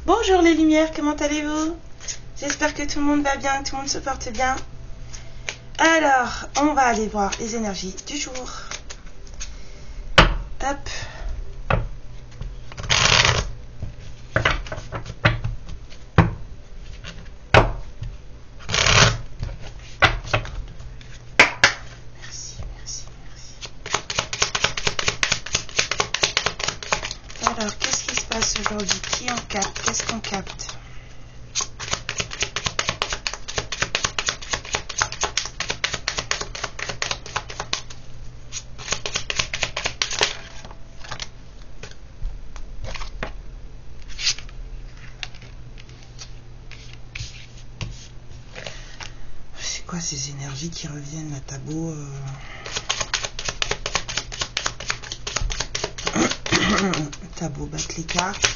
Bonjour les lumières, comment allez-vous? J'espère que tout le monde va bien, que tout le monde se porte bien. Alors, on va aller voir les énergies du jour. Hop. Merci. Alors, qu'est-ce qui se passe aujourd'hui? Qui en capte? Qu'est-ce qu'on capte? C'est quoi ces énergies qui reviennent à tableau Tableau, battre les cartes.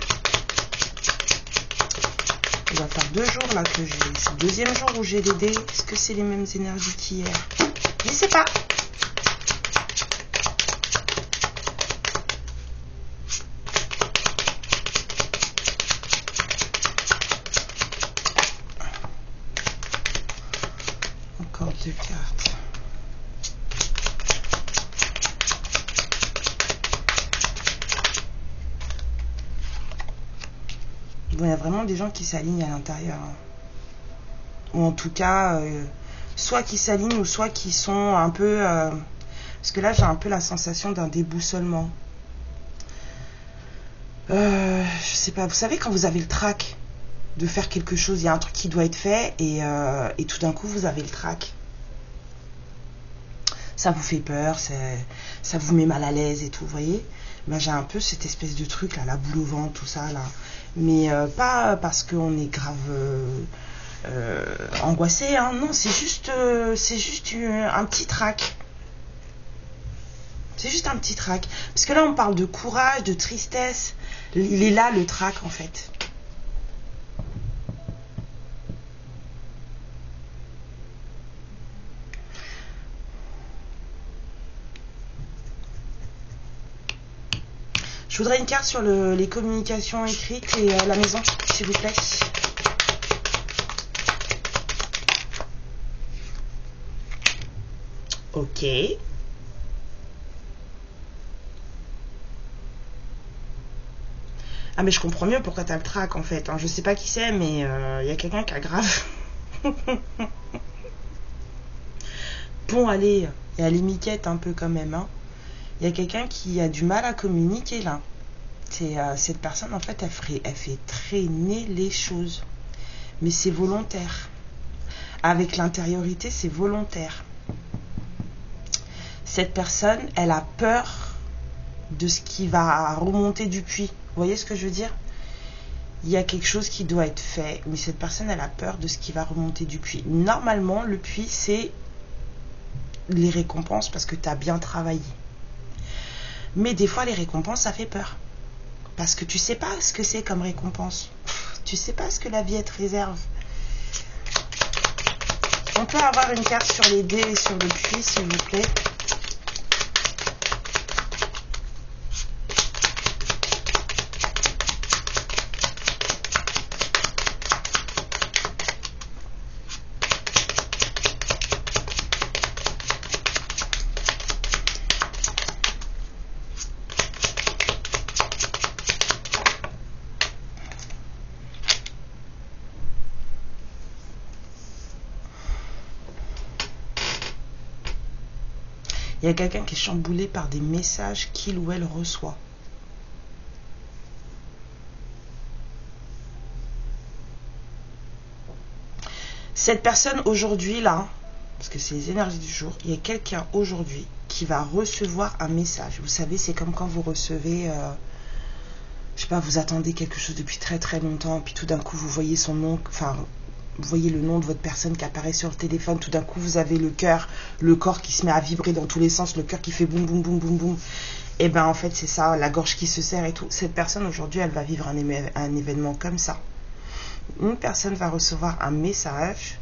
Il va faire 2 jours là que j'ai. C'est le 2e jour où j'ai les dés. Est-ce que c'est les mêmes énergies qu'hier? Je sais pas. Encore 2 cartes. Bon, il y a vraiment des gens qui s'alignent à l'intérieur. Ou en tout cas, soit qui s'alignent ou soit qui sont un peu... parce que là, j'ai un peu la sensation d'un déboussolement. Je sais pas, vous savez quand vous avez le trac de faire quelque chose, il y a un truc qui doit être fait et tout d'un coup, vous avez le trac. Ça vous fait peur, ça vous met mal à l'aise et tout, vous voyez? Ben, j'ai un peu cette espèce de truc là, la boule au ventre, tout ça là. Mais pas parce qu'on est grave angoissé, hein. Non, c'est juste un petit trac. C'est juste un petit trac. Parce que là, on parle de courage, de tristesse. Il est là, le trac, en fait. Je voudrais une carte sur les communications écrites et la maison, s'il vous plaît. Ok. Ah mais je comprends mieux pourquoi t'as le trac en fait. Je sais pas qui c'est mais y a quelqu'un qui a grave. Bon allez, il y a les miquettes un peu quand même. Hein. Il y a quelqu'un qui a du mal à communiquer là. Cette personne en fait elle fait traîner les choses. Mais c'est volontaire. Avec l'intériorité c'est volontaire. Cette personne elle a peur de ce qui va remonter du puits. Vous voyez ce que je veux dire? Il y a quelque chose qui doit être fait, mais cette personne, elle a peur de ce qui va remonter du puits. Normalement, le puits, c'est les récompenses parce que tu as bien travaillé. Mais des fois, les récompenses, ça fait peur. Parce que tu sais pas ce que c'est comme récompense. Tu sais pas ce que la vie te réserve. On peut avoir une carte sur les dés et sur le puits, s'il vous plaît. Il y a quelqu'un qui est chamboulé par des messages qu'il ou elle reçoit. Cette personne aujourd'hui là, parce que c'est les énergies du jour, il y a quelqu'un aujourd'hui qui va recevoir un message. Vous savez, c'est comme quand vous recevez, je sais pas, vous attendez quelque chose depuis très très longtemps, puis tout d'un coup vous voyez son nom, enfin... Vous voyez le nom de votre personne qui apparaît sur le téléphone. Tout d'un coup, vous avez le cœur, le corps qui se met à vibrer dans tous les sens. Le cœur qui fait boum, boum, boum, boum, boum. Et ben en fait, c'est ça, la gorge qui se serre et tout. Cette personne, aujourd'hui, elle va vivre un événement comme ça. Une personne va recevoir un message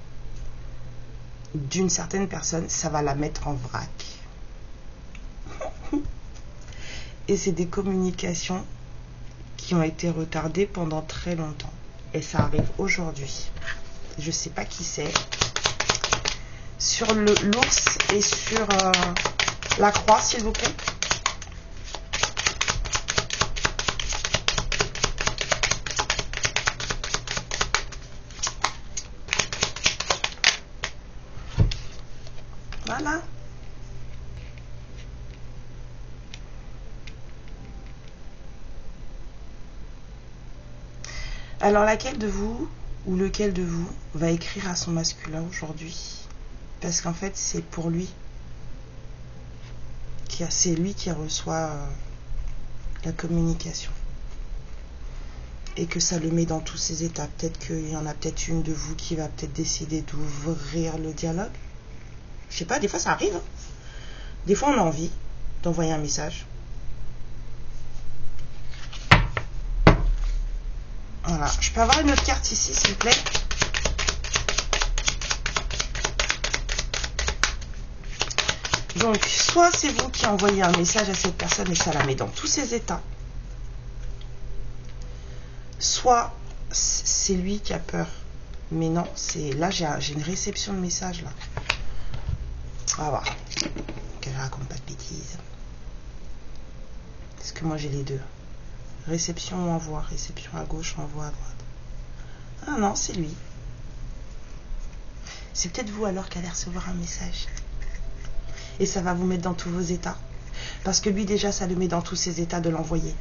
d'une certaine personne. Ça va la mettre en vrac. Et c'est des communications qui ont été retardées pendant très longtemps. et ça arrive aujourd'hui. Je sais pas qui c'est. Sur l'ours et sur la croix, s'il vous plaît. Voilà. Alors, laquelle de vous ou lequel de vous va écrire à son masculin aujourd'hui? Parce qu'en fait, c'est pour lui. C'est lui qui reçoit la communication. Et que ça le met dans tous ses états. Peut-être qu'il y en a peut-être une de vous qui va peut-être décider d'ouvrir le dialogue. Je sais pas, des fois ça arrive. Hein. Des fois on a envie d'envoyer un message. Voilà. Je peux avoir une autre carte ici, s'il vous plaît? Donc, soit c'est vous qui envoyez un message à cette personne et ça la met dans tous ses états. Soit c'est lui qui a peur. Mais non, c'est là j'ai une réception de message là. On va voir. Que je raconte pas de bêtises. Parce que moi j'ai les deux. Réception ou envoi. Réception à gauche, envoi à droite. Ah non, c'est lui. C'est peut-être vous alors qui allez recevoir un message. Et ça va vous mettre dans tous vos états. Parce que lui déjà, ça le met dans tous ses états de l'envoyer.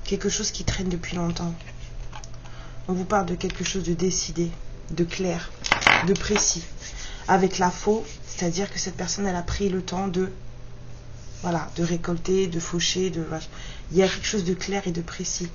Quelque chose qui traîne depuis longtemps. On vous parle de quelque chose de décidé, de clair, de précis. Avec la faux, c'est-à-dire que cette personne, elle a pris le temps de... Voilà, de récolter, de faucher, il y a quelque chose de clair et de précis.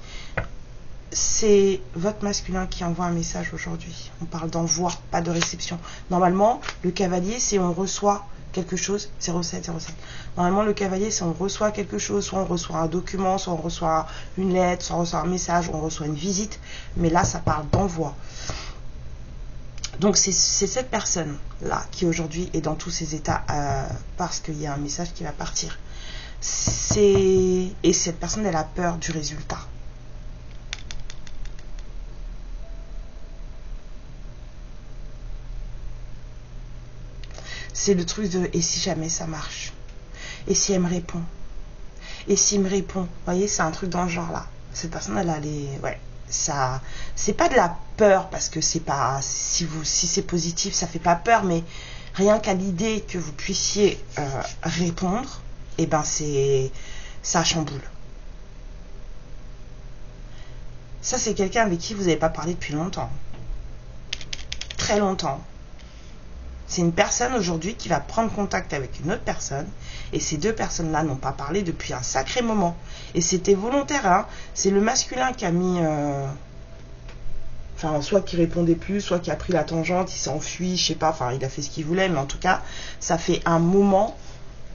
C'est votre masculin qui envoie un message aujourd'hui. On parle d'envoi, pas de réception. Normalement, le cavalier, c'est on reçoit quelque chose, 07, 07. Normalement, le cavalier, c'est on reçoit quelque chose, soit on reçoit un document, soit on reçoit une lettre, soit on reçoit un message, on reçoit une visite. Mais là, ça parle d'envoi. Donc, c'est cette personne-là qui aujourd'hui est dans tous ses états parce qu'il y a un message qui va partir. Et cette personne, elle a peur du résultat. C'est le truc de « et si jamais ça marche? Et si elle me répond? Et s'il me répond ?» Vous voyez, c'est un truc dans le genre là. Cette personne, elle a les... Ouais. Ça, c'est pas de la peur parce que c'est pas si c'est positif ça fait pas peur, mais rien qu'à l'idée que vous puissiez répondre, et ben ça chamboule. Ça c'est quelqu'un avec qui vous n'avez pas parlé depuis longtemps, très longtemps. C'est une personne aujourd'hui qui va prendre contact avec une autre personne et ces deux personnes-là n'ont pas parlé depuis un sacré moment. Et c'était volontaire, hein. C'est le masculin qui a mis... Enfin, soit qui répondait plus, soit qui a pris la tangente, il s'est enfui, je sais pas, enfin, il a fait ce qu'il voulait, mais en tout cas, ça fait un moment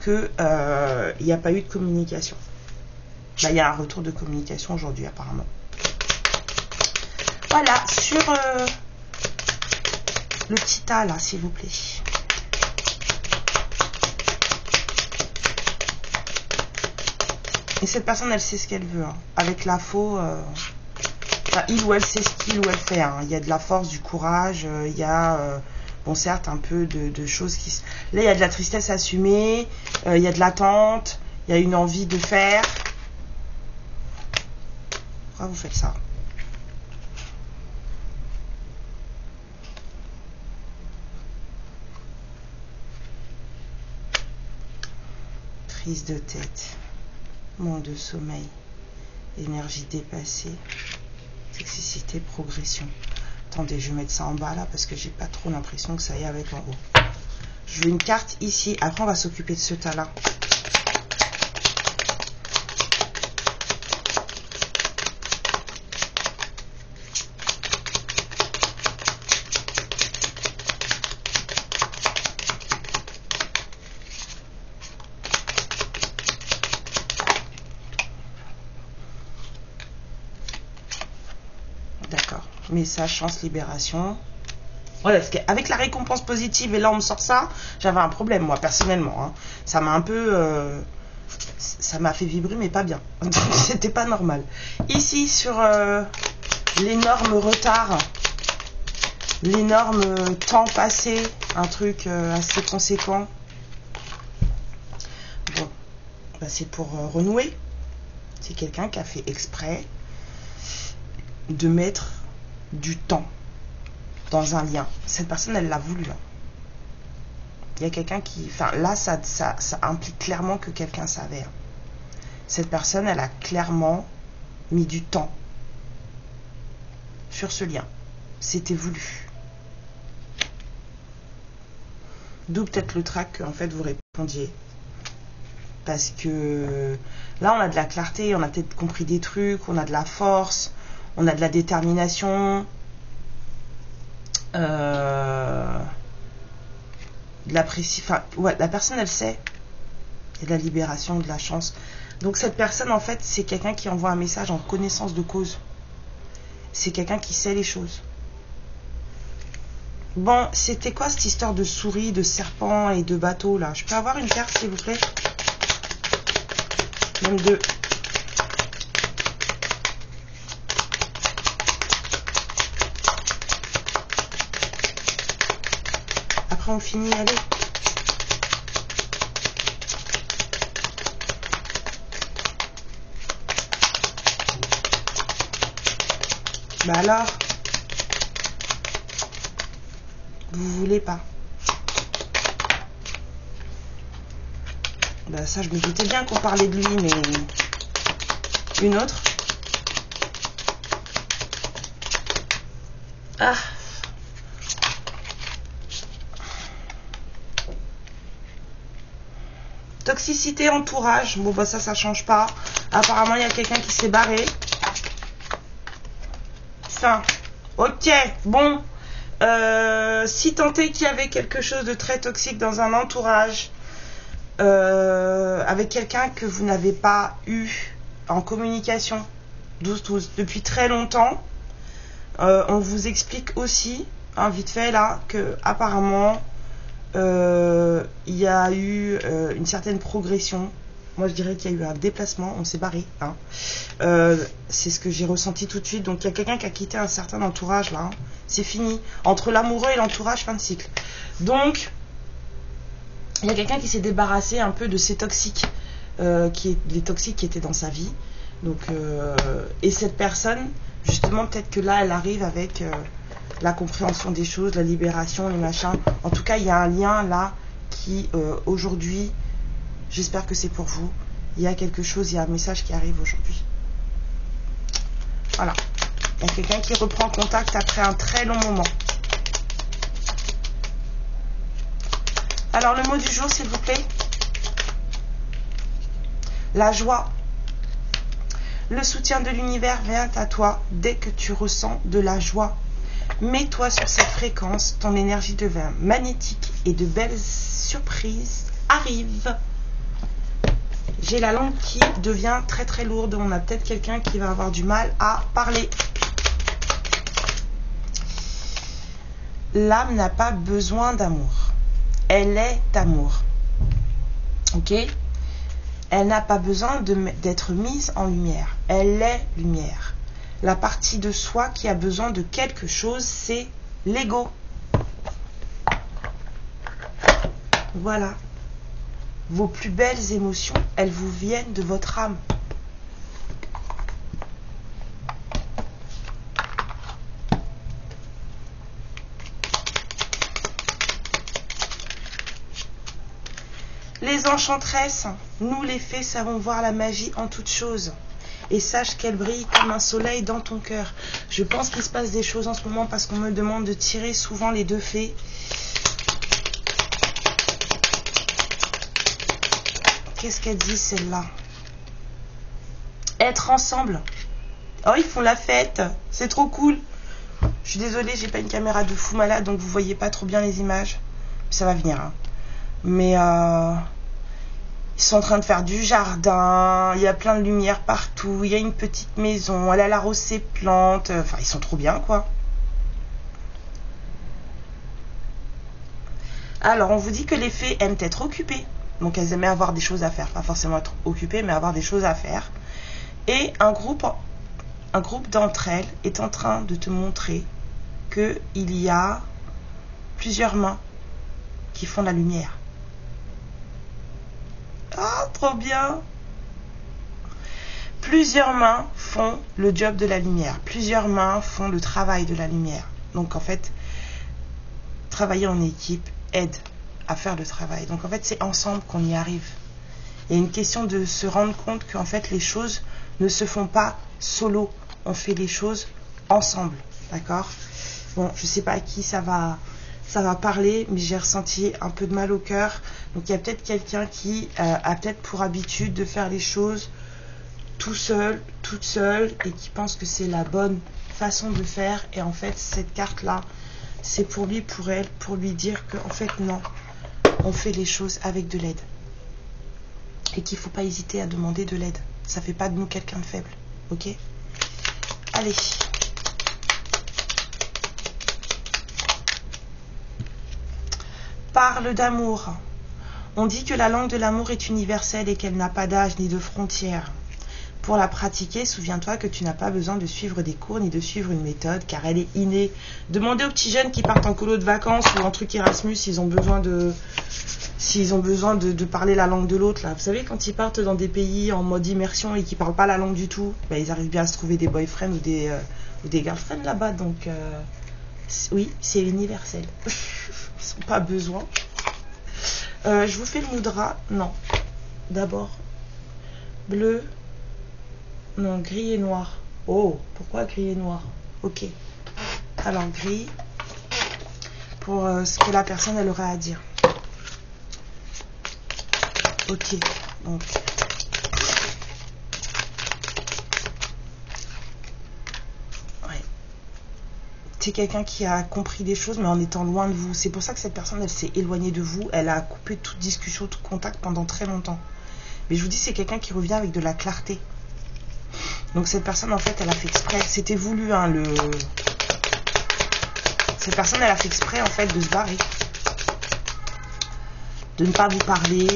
que il n'y a pas eu de communication. Bah, il y a un retour de communication aujourd'hui, apparemment. Voilà, sur... le petit tas là, s'il vous plaît. Et cette personne, elle sait ce qu'elle veut. Hein. Avec la faux, il ou elle sait ce qu'il ou elle fait. Hein. Il y a de la force, du courage. Il y a, bon, certes, un peu de choses qui... Là, il y a de la tristesse assumée. Il y a de l'attente. Il y a une envie de faire. Pourquoi vous faites ça? Prise de tête, manque de sommeil, énergie dépassée, toxicité, progression. Attendez, je vais mettre ça en bas là parce que j'ai pas trop l'impression que ça y est avec en haut. Je veux une carte ici, après on va s'occuper de ce tas là. Message, chance, libération. Voilà, parce qu'avec la récompense positive, et là on me sort ça, j'avais un problème, moi, personnellement. Hein. Ça m'a un peu... ça m'a fait vibrer, mais pas bien. C'était pas normal. Ici, sur l'énorme retard, l'énorme temps passé, un truc assez conséquent. Bon, bah c'est pour renouer. C'est quelqu'un qui a fait exprès de mettre du temps dans un lien. Cette personne, elle l'a voulu. Hein. Il y a quelqu'un qui... Enfin, là, ça implique clairement que quelqu'un savait. Hein. Cette personne, elle a clairement mis du temps sur ce lien. C'était voulu. D'où peut-être le trac que, en fait, vous répondiez. Parce que là, on a de la clarté, on a peut-être compris des trucs, on a de la force, on a de la détermination, de la précision. Enfin, ouais, la personne, elle sait. Il y a de la libération, de la chance. Donc cette personne, en fait, c'est quelqu'un qui envoie un message en connaissance de cause. C'est quelqu'un qui sait les choses. Bon, c'était quoi cette histoire de souris, de serpent et de bateau, là? Je peux avoir une carte, s'il vous plaît? Même deux. Après, on finit, allez. Bah alors, vous voulez pas? Bah ça, je me doutais bien qu'on parlait de lui, mais une autre. Ah. Toxicité, entourage. Bon bah ça change pas. Apparemment, il y a quelqu'un qui s'est barré. Fin. Ok, bon. Si tant est qu'il y avait quelque chose de très toxique dans un entourage, avec quelqu'un que vous n'avez pas eu en communication 12-12 depuis très longtemps, on vous explique aussi, hein, vite fait là, que apparemment il y a eu une certaine progression. Moi je dirais qu'il y a eu un déplacement, on s'est barré, hein. C'est ce que j'ai ressenti tout de suite. Donc il y a quelqu'un qui a quitté un certain entourage là, hein. C'est fini, entre l'amoureux et l'entourage, fin de cycle. Donc il y a quelqu'un qui s'est débarrassé un peu de ces toxiques, les toxiques qui étaient dans sa vie. Donc, et cette personne, justement, peut-être que là, elle arrive avec la compréhension des choses, la libération, les machins. En tout cas, il y a un lien là qui, aujourd'hui, j'espère que c'est pour vous. Il y a quelque chose, il y a un message qui arrive aujourd'hui. Voilà. Il y a quelqu'un qui reprend contact après un très long moment. Alors, le mot du jour, s'il vous plaît. La joie. Le soutien de l'univers vient à toi dès que tu ressens de la joie. Mets-toi sur cette fréquence, ton énergie devient magnétique et de belles surprises arrivent. J'ai la langue qui devient très très lourde. On a peut-être quelqu'un qui va avoir du mal à parler. L'âme n'a pas besoin d'amour. Elle est amour. Ok? Elle n'a pas besoin d'être mise en lumière. Elle est lumière. La partie de soi qui a besoin de quelque chose, c'est l'ego. Voilà. Vos plus belles émotions, elles vous viennent de votre âme. Les enchantresses, nous les fées savons voir la magie en toutes choses. Et sache qu'elle brille comme un soleil dans ton cœur. Je pense qu'il se passe des choses en ce moment parce qu'on me demande de tirer souvent les deux fées. Qu'est-ce qu'elle dit celle-là? Être ensemble. Oh, ils font la fête. C'est trop cool. Je suis désolée, j'ai pas une caméra de fou malade, donc vous voyez pas trop bien les images. Ça va venir, hein. Mais ils sont en train de faire du jardin, il y a plein de lumière partout, il y a une petite maison, elle arrose ses plantes, enfin ils sont trop bien quoi. Alors on vous dit que les fées aiment être occupées, donc elles aimaient avoir des choses à faire, pas forcément être occupées mais avoir des choses à faire. Et un groupe un groupe d'entre elles est en train de te montrer qu'il y a plusieurs mains qui font la lumière. Ah, trop bien! Plusieurs mains font le job de la lumière. Plusieurs mains font le travail de la lumière. Donc en fait, travailler en équipe aide à faire le travail. Donc en fait, c'est ensemble qu'on y arrive. Il y a une question de se rendre compte qu'en fait, les choses ne se font pas solo. On fait les choses ensemble. D'accord? Bon, je sais pas à qui ça va parler, mais j'ai ressenti un peu de mal au cœur. Donc il y a peut-être quelqu'un qui a peut-être pour habitude de faire les choses tout seul, toute seule, et qui pense que c'est la bonne façon de faire. Et en fait, cette carte-là, c'est pour lui, pour elle, pour lui dire qu'en fait, non, on fait les choses avec de l'aide. Et qu'il ne faut pas hésiter à demander de l'aide. Ça ne fait pas de nous quelqu'un de faible. Ok? Allez. Parle d'amour. On dit que la langue de l'amour est universelle et qu'elle n'a pas d'âge ni de frontières. Pour la pratiquer, souviens-toi que tu n'as pas besoin de suivre des cours ni de suivre une méthode, car elle est innée. Demandez aux petits jeunes qui partent en colo de vacances ou en truc Erasmus s'ils ont besoin de parler la langue de l'autre. Là. Vous savez, quand ils partent dans des pays en mode immersion et qu'ils ne parlent pas la langue du tout, ben, ils arrivent bien à se trouver des boyfriends ou des girlfriends là-bas. Donc, oui, c'est universel. Ils n'ont pas besoin. Je vous fais le mudra. Non. D'abord, bleu. Non, gris et noir. Oh, pourquoi gris et noir? Ok. Alors, gris. Pour ce que la personne, elle aurait à dire. Ok. Donc. Ouais. C'est quelqu'un qui a compris des choses, mais en étant loin de vous. C'est pour ça que cette personne, elle s'est éloignée de vous. Elle a coupé toute discussion, tout contact pendant très longtemps. Mais je vous dis, c'est quelqu'un qui revient avec de la clarté. Donc cette personne, en fait, elle a fait exprès. C'était voulu, hein, Cette personne, elle a fait exprès, en fait, de se barrer. De ne pas vous parler,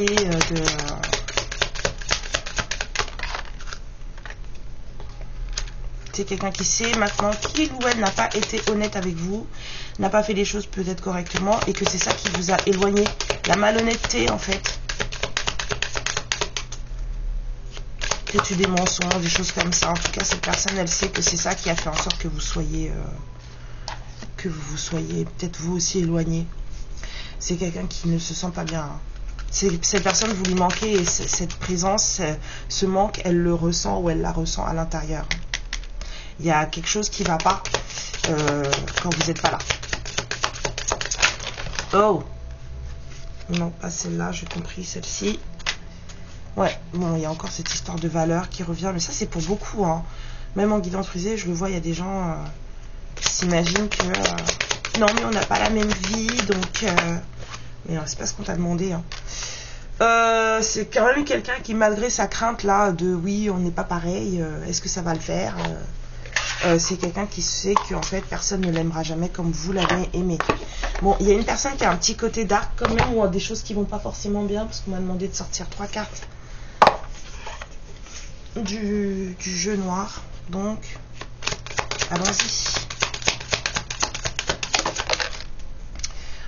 C'est quelqu'un qui sait maintenant qu'il ou elle n'a pas été honnête avec vous, n'a pas fait les choses peut-être correctement, et que c'est ça qui vous a éloigné. La malhonnêteté, en fait. Tu des mensonges, des choses comme ça. En tout cas, cette personne, elle sait que c'est ça qui a fait en sorte que vous soyez peut-être vous aussi éloigné. C'est quelqu'un qui ne se sent pas bien. Cette personne, vous lui manquez, et cette présence, ce manque, elle le ressent ou elle la ressent à l'intérieur. Il y a quelque chose qui ne va pas quand vous n'êtes pas là. Oh! Non, pas celle-là, j'ai compris, celle-ci. Ouais, bon, il y a encore cette histoire de valeur qui revient, mais ça c'est pour beaucoup, hein. Même en guidance prisée, je le vois, il y a des gens qui s'imaginent que non, mais on n'a pas la même vie, donc mais non, c'est pas ce qu'on t'a demandé, hein. C'est quand même quelqu'un qui, malgré sa crainte là de oui, on n'est pas pareil, est-ce que ça va le faire, c'est quelqu'un qui sait qu'en fait personne ne l'aimera jamais comme vous l'avez aimé. Bon, il y a une personne qui a un petit côté dark quand même, ou des choses qui vont pas forcément bien, parce qu'on m'a demandé de sortir 3 cartes du jeu noir. Donc, allons-y.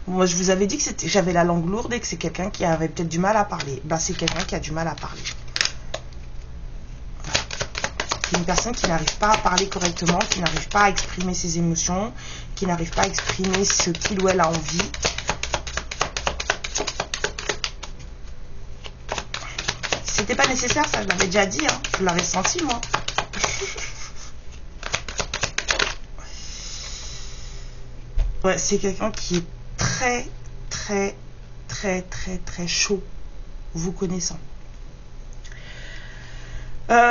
Bon, moi, je vous avais dit que j'avais la langue lourde et que c'est quelqu'un qui avait peut-être du mal à parler. Ben, c'est quelqu'un qui a du mal à parler. C'est une personne qui n'arrive pas à parler correctement, qui n'arrive pas à exprimer ses émotions, qui n'arrive pas à exprimer ce qu'il ou elle a envie. C'était pas nécessaire, ça, je l'avais déjà dit, hein. Je l'avais senti, moi. Ouais, c'est quelqu'un qui est très, très, très, très, très chaud, vous connaissant.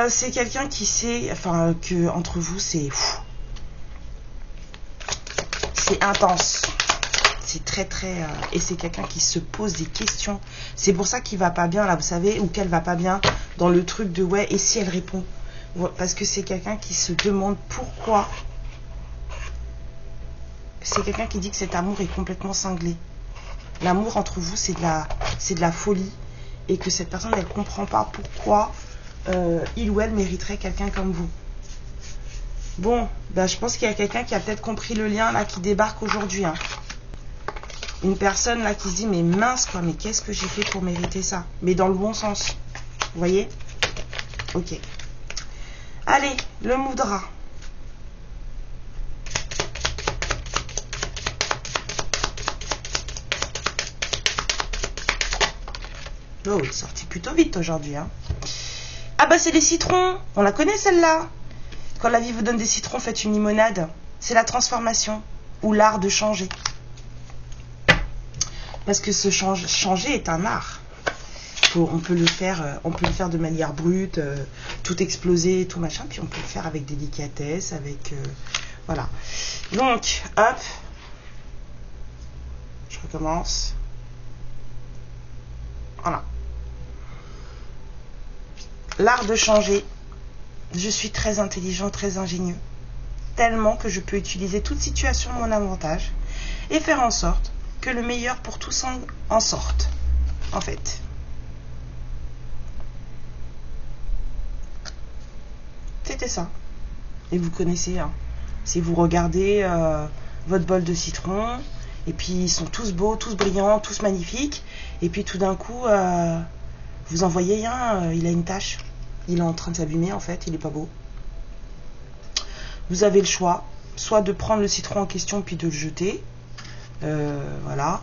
C'est quelqu'un qui sait, enfin, que entre vous, c'est intense. C'est très très et c'est quelqu'un qui se pose des questions. C'est pour ça qu'il va pas bien là, vous savez, ou qu'elle va pas bien dans le truc de ouais, et si elle répond, parce que c'est quelqu'un qui se demande pourquoi. C'est quelqu'un qui dit que cet amour est complètement cinglé. L'amour entre vous, c'est de la folie, et que cette personne, elle comprend pas pourquoi il ou elle mériterait quelqu'un comme vous. Bon, ben, je pense qu'il y a quelqu'un qui a peut-être compris le lien là qui débarque aujourd'hui. Hein. Une personne là qui se dit mais mince quoi, mais qu'est-ce que j'ai fait pour mériter ça? Mais dans le bon sens. Vous voyez? Ok. Allez, le moudra. Oh, il est sorti plutôt vite aujourd'hui. Hein. Ah bah c'est les citrons. On la connaît celle-là. Quand la vie vous donne des citrons, faites une limonade. C'est la transformation ou l'art de changer. Parce que changer est un art. On peut le faire de manière brute, tout exploser, tout machin. Puis on peut le faire avec délicatesse, avec voilà. Donc hop, je recommence. Voilà. L'art de changer. Je suis très intelligent, très ingénieux. Tellement que je peux utiliser toute situation à mon avantage et faire en sorte que le meilleur pour tous en sorte. En fait. C'était ça. Et vous connaissez, hein. Si vous regardez votre bol de citron, et puis ils sont tous beaux, tous brillants, tous magnifiques, et puis tout d'un coup, vous en voyez un, il a une tache. Il est en train de s'abîmer en fait, il est pas beau. Vous avez le choix, soit de prendre le citron en question puis de le jeter, voilà.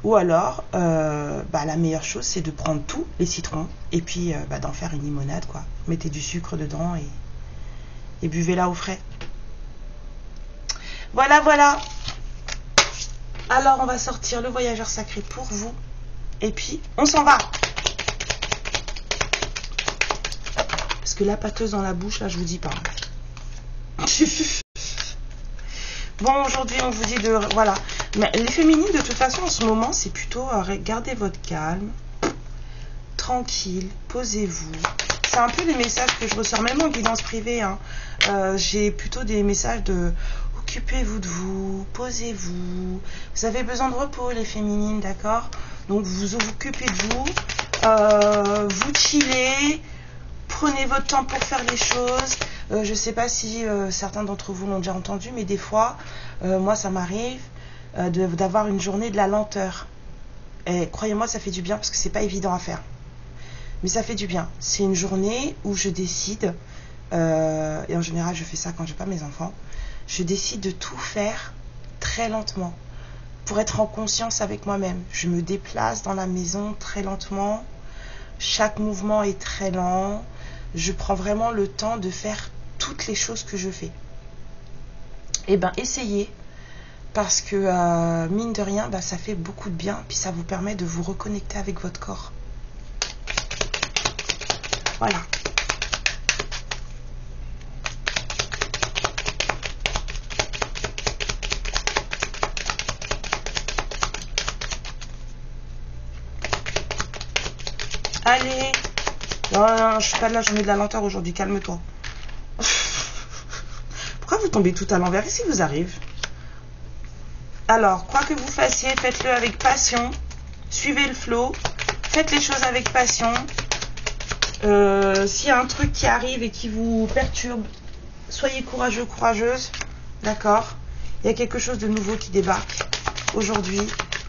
Ou alors, la meilleure chose c'est de prendre tous les citrons et puis d'en faire une limonade quoi. Mettez du sucre dedans et buvez-la au frais. Voilà, voilà. Alors on va sortir le voyageur sacré pour vous et puis on s'en va. Parce que la pâteuse dans la bouche, là, je vous dis pas. Bon, aujourd'hui, on vous dit de... Voilà. Mais les féminines, de toute façon, en ce moment, c'est plutôt... gardez votre calme. Tranquille. Posez-vous. C'est un peu les messages que je ressors, même en guidance privée. Hein. J'ai plutôt des messages de... Occupez-vous de vous. Posez-vous. Vous avez besoin de repos, les féminines, d'accord? Donc, vous occupez de vous. Vous chillez. Prenez votre temps pour faire les choses. Je ne sais pas si certains d'entre vous l'ont déjà entendu, mais des fois, moi, ça m'arrive d'avoir une journée de la lenteur. Et croyez-moi, ça fait du bien parce que c'est pas évident à faire. Mais ça fait du bien. C'est une journée où je décide, et en général, je fais ça quand j'ai pas mes enfants, je décide de tout faire très lentement pour être en conscience avec moi-même. Je me déplace dans la maison très lentement. Chaque mouvement est très lent. Je prends vraiment le temps de faire toutes les choses que je fais. Eh bien, essayez, parce que mine de rien, ça fait beaucoup de bien, puis ça vous permet de vous reconnecter avec votre corps. Voilà. Allez. Non, je suis pas de la journée de la lenteur aujourd'hui, calme-toi. Pourquoi vous tombez tout à l'envers? Qu'est-ce qui vous arrive? Alors, quoi que vous fassiez, faites-le avec passion. Suivez le flow. Faites les choses avec passion. S'il y a un truc qui arrive et qui vous perturbe, soyez courageux, courageuse. D'accord? Il y a quelque chose de nouveau qui débarque aujourd'hui.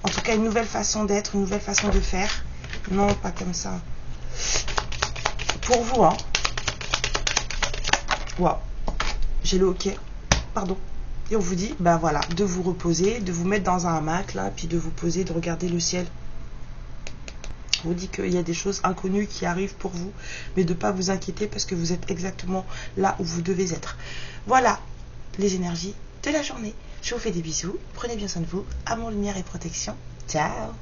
En tout cas, une nouvelle façon d'être, une nouvelle façon de faire. Non, pas comme ça. Pour vous, hein. Waouh. J'ai le OK. Pardon. Et on vous dit, voilà, de vous reposer, de vous mettre dans un hamac, là, puis de vous poser, de regarder le ciel. On vous dit qu'il y a des choses inconnues qui arrivent pour vous, mais de ne pas vous inquiéter parce que vous êtes exactement là où vous devez être. Voilà les énergies de la journée. Je vous fais des bisous. Prenez bien soin de vous. Amour, lumière et protection. Ciao.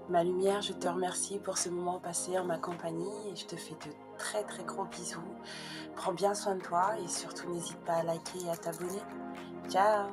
Ma lumière, je te remercie pour ce moment passé en ma compagnie et je te fais de très très gros bisous. Prends bien soin de toi et surtout n'hésite pas à liker et à t'abonner. Ciao!